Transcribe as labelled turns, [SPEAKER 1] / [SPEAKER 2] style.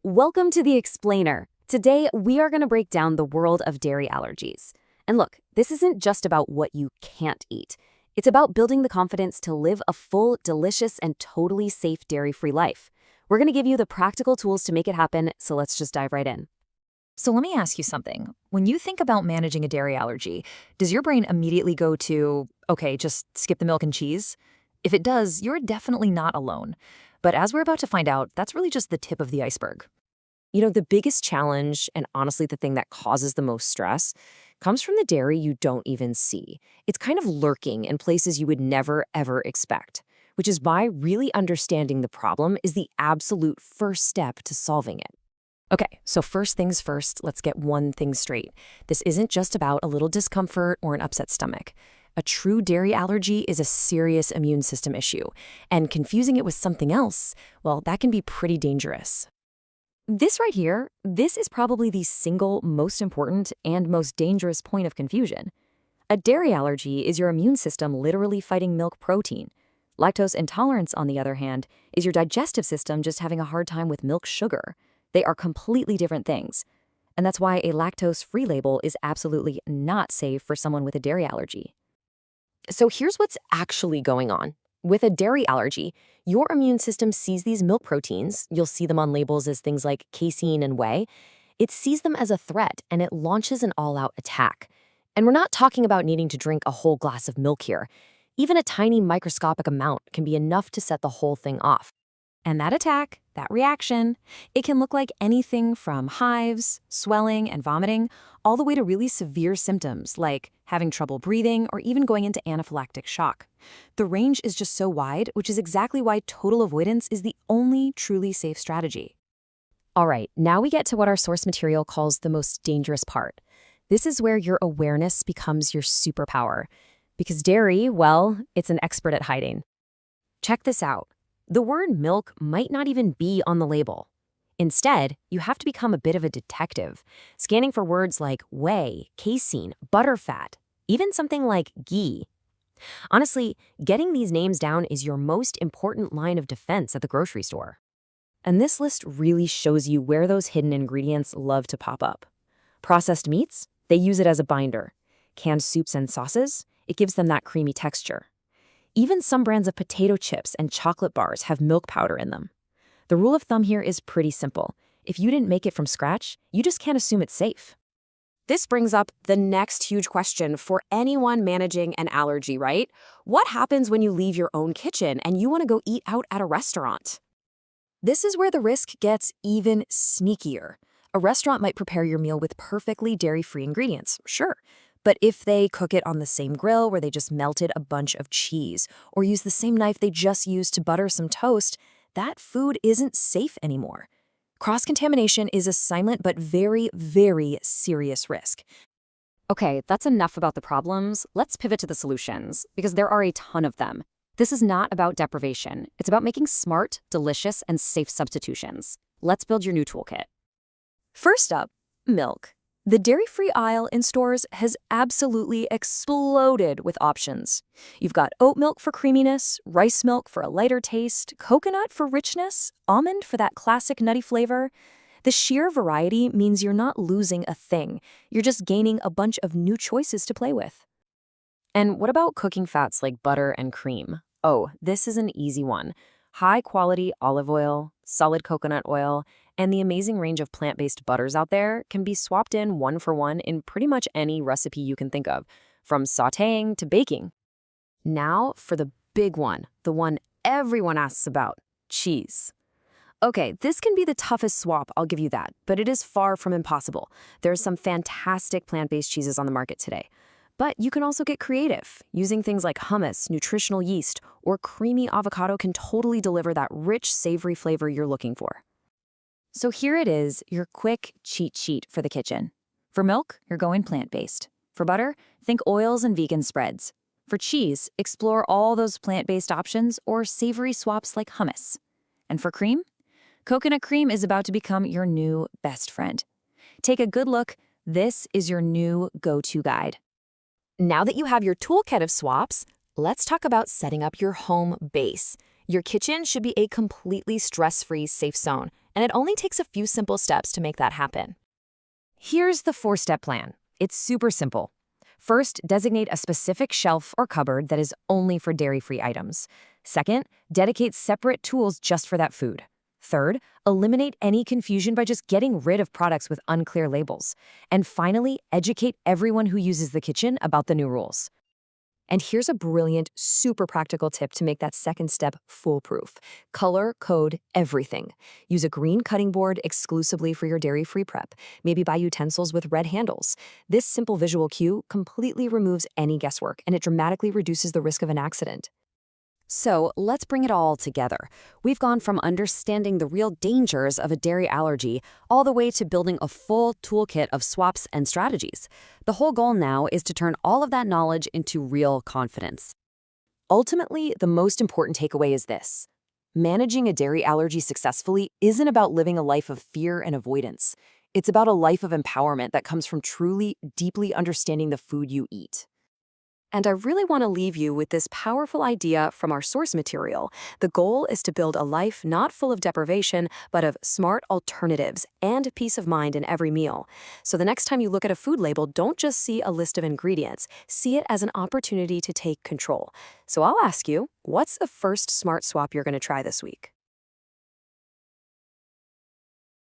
[SPEAKER 1] Welcome to the Explainer. Today, we are going to break down the world of dairy allergies. And look, this isn't just about what you can't eat. It's about building the confidence to live a full, delicious, and totally safe dairy-free life. We're going to give you the practical tools to make it happen, so let's just dive right in.
[SPEAKER 2] So let me ask you something. When you think about managing a dairy allergy, does your brain immediately go to, okay, just skip the milk and cheese? If it does, you're definitely not alone. But as we're about to find out, that's really just the tip of the iceberg.
[SPEAKER 3] The biggest challenge, and honestly the thing that causes the most stress, comes from the dairy you don't even see. It's kind of lurking in places you would never, ever expect, which is why really understanding the problem is the absolute first step to solving it. Okay, so first things first, let's get one thing straight. This isn't just about a little discomfort or an upset stomach. A true dairy allergy is a serious immune system issue, and confusing it with something else, well, that can be pretty dangerous. This right here, this is probably the single most important and most dangerous point of confusion. A dairy allergy is your immune system literally fighting milk protein. Lactose intolerance, on the other hand, is your digestive system just having a hard time with milk sugar. They are completely different things. And that's why a lactose-free label is absolutely not safe for someone with a dairy allergy. So here's what's actually going on. With a dairy allergy, your immune system sees these milk proteins, you'll see them on labels as things like casein and whey. It sees them as a threat and it launches an all-out attack. And we're not talking about needing to drink a whole glass of milk here. Even a tiny microscopic amount can be enough to set the whole thing off.
[SPEAKER 2] And that attack, that reaction, it can look like anything from hives, swelling, and vomiting, all the way to really severe symptoms like having trouble breathing or even going into anaphylactic shock. The range is just so wide, which is exactly why total avoidance is the only truly safe strategy.
[SPEAKER 3] All right, now we get to what our source material calls the most dangerous part. This is where your awareness becomes your superpower. Because dairy, well, it's an expert at hiding. Check this out. The word milk might not even be on the label. Instead, you have to become a bit of a detective, scanning for words like whey, casein, butterfat, even something like ghee. Honestly, getting these names down is your most important line of defense at the grocery store. And this list really shows you where those hidden ingredients love to pop up. Processed meats, they use it as a binder. Canned soups and sauces, it gives them that creamy texture. Even some brands of potato chips and chocolate bars have milk powder in them. The rule of thumb here is pretty simple. If you didn't make it from scratch, you just can't assume it's safe.
[SPEAKER 1] This brings up the next huge question for anyone managing an allergy, right? What happens when you leave your own kitchen and you want to go eat out at a restaurant? This is where the risk gets even sneakier. A restaurant might prepare your meal with perfectly dairy-free ingredients, sure. But if they cook it on the same grill where they just melted a bunch of cheese or use the same knife they just used to butter some toast, that food isn't safe anymore. Cross-contamination is a silent but very, very serious risk. Okay, that's enough about the problems. Let's pivot to the solutions, because there are a ton of them. This is not about deprivation. It's about making smart, delicious, and safe substitutions. Let's build your new toolkit. First up, milk. The dairy-free aisle in stores has absolutely exploded with options. You've got oat milk for creaminess, rice milk for a lighter taste, coconut for richness, almond for that classic nutty flavor. The sheer variety means you're not losing a thing. You're just gaining a bunch of new choices to play with. And what about cooking fats like butter and cream? Oh, this is an easy one. High-quality olive oil, solid coconut oil, and the amazing range of plant-based butters out there can be swapped in one for one in pretty much any recipe you can think of, from sautéing to baking. Now for the big one, the one everyone asks about, cheese. Okay, this can be the toughest swap, I'll give you that, but it is far from impossible. There's some fantastic plant-based cheeses on the market today. But you can also get creative. Using things like hummus, nutritional yeast, or creamy avocado can totally deliver that rich, savory flavor you're looking for. So here it is, your quick cheat sheet for the kitchen.
[SPEAKER 2] For milk, you're going plant-based. For butter, think oils and vegan spreads. For cheese, explore all those plant-based options or savory swaps like hummus. And for cream? Coconut cream is about to become your new best friend. Take a good look. This is your new go-to guide.
[SPEAKER 3] Now that you have your toolkit of swaps, let's talk about setting up your home base.
[SPEAKER 1] Your kitchen should be a completely stress-free, safe zone, and it only takes a few simple steps to make that happen.
[SPEAKER 3] Here's the 4-step plan. It's super simple. First, designate a specific shelf or cupboard that is only for dairy-free items. Second, dedicate separate tools just for that food. Third, eliminate any confusion by just getting rid of products with unclear labels. And finally, educate everyone who uses the kitchen about the new rules. And here's a brilliant, super practical tip to make that second step foolproof. Color code everything. Use a green cutting board exclusively for your dairy-free prep. Maybe buy utensils with red handles. This simple visual cue completely removes any guesswork, and it dramatically reduces the risk of an accident.
[SPEAKER 1] So let's bring it all together. We've gone from understanding the real dangers of a dairy allergy all the way to building a full toolkit of swaps and strategies. The whole goal now is to turn all of that knowledge into real confidence.
[SPEAKER 3] Ultimately, the most important takeaway is this. Managing a dairy allergy successfully isn't about living a life of fear and avoidance. It's about a life of empowerment that comes from truly, deeply understanding the food you eat.
[SPEAKER 1] And I really want to leave you with this powerful idea from our source material. The goal is to build a life not full of deprivation, but of smart alternatives and peace of mind in every meal. So the next time you look at a food label, don't just see a list of ingredients. See it as an opportunity to take control. So I'll ask you, what's the first smart swap you're going to try this week?